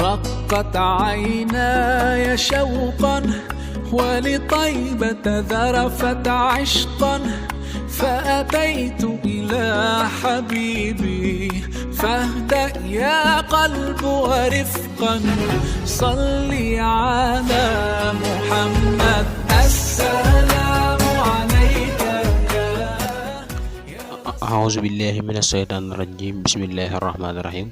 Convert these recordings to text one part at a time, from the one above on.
رقت عيناي شوقا ولطيبة ذرفت عشقا فأتيت إلى حبيبي فاهدأ يا قلب ورفقا صلي على محمد السلام عليك أعوذ بالله من الشيطان الرجيم بسم الله الرحمن الرحيم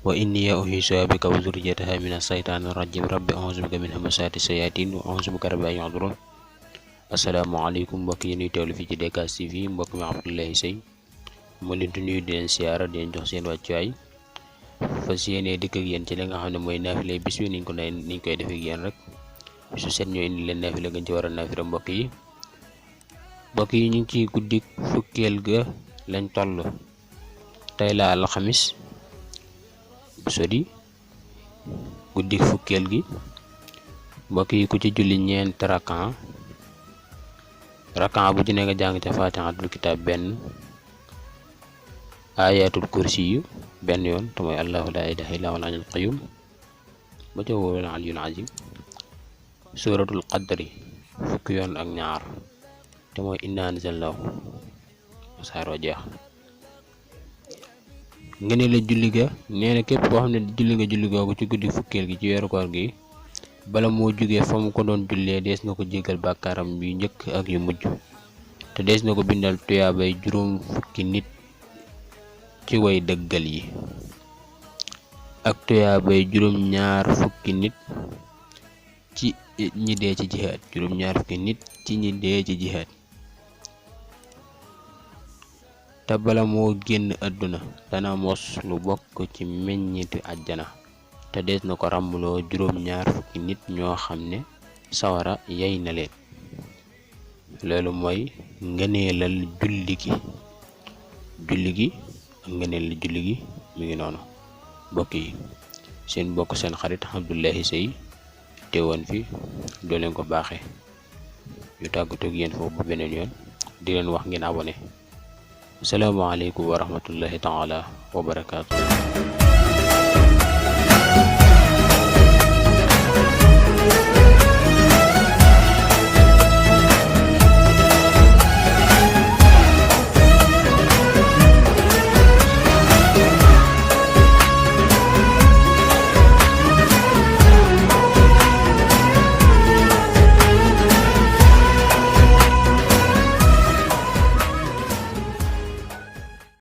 وإني أعيذها بك وذريتها من الشيطان الرجيم رب أعوذ بك من همزات الشياطين وأعوذ بك رب أن يحضرون asalaamaaleykum mbokk yi ñuy teewlu fii ci DKS TV mbokk mi Abdoulaye Seye mu leen di nuyu di leen siyaara di leen jox seen wàccuwaay fas yéene dikk ak yéen ci li nga xam ne mooy naafile bis bi niñ koy defee ak yéen rek bisu set ñoo indi leen naafile gën ci war a naafile mbokk yi ñu ngi ci guddik fukkeel ga lañ toll tey la alxamis sodi guddik fukkeel gi mbokk yi ku ci julli ñeent rakan bu ci ne nga jàng ca Faatihatul Kitaab benn ayatul kursi yu benn yoon te mooy allahu la ilaha illa huwal hayyul qayyum ba ca wal aliyyul azim suratul qadri fukki yoon ak ñaar te mooy inna anzalnahu saaro jeex nga ne la julli ga nee na képp koo xam ne julli nga julli googu ci guddi fukkeel gi ci weeru koor gi bala moo jógee fa mu ko doon jullee dees na ko jéggal bàkkaaram yu njëkk ak yu mujj te dees na ko bindal tuyaabay juróom fukki nit ci way dëggal yi ak tuyaabay juróom ñaar fukki nit ci ñi dee ci jihaad juróom ñaar fukki nit ci ñi dee ci jihaad te bala moo génn àdduna dana mos lu bokk ci meññiti àjjana te dees na ko ràmmuloo juróom ñaar fukki nit ñoo xam ne sawara yey na leen loolu mooy ngëneelal julli gi ak ngëneelal julli gi mi ngi noonu mbokk yi seen mbokk seen xarit Abdoulaye Seye teewoon fi doo leen ko baaxee ñu tàggatoo ak yéen foofu bu beneen yoon di leen wax ngeen abonné asalaamaaleykum wa rahmatullahi taala wa barakaatu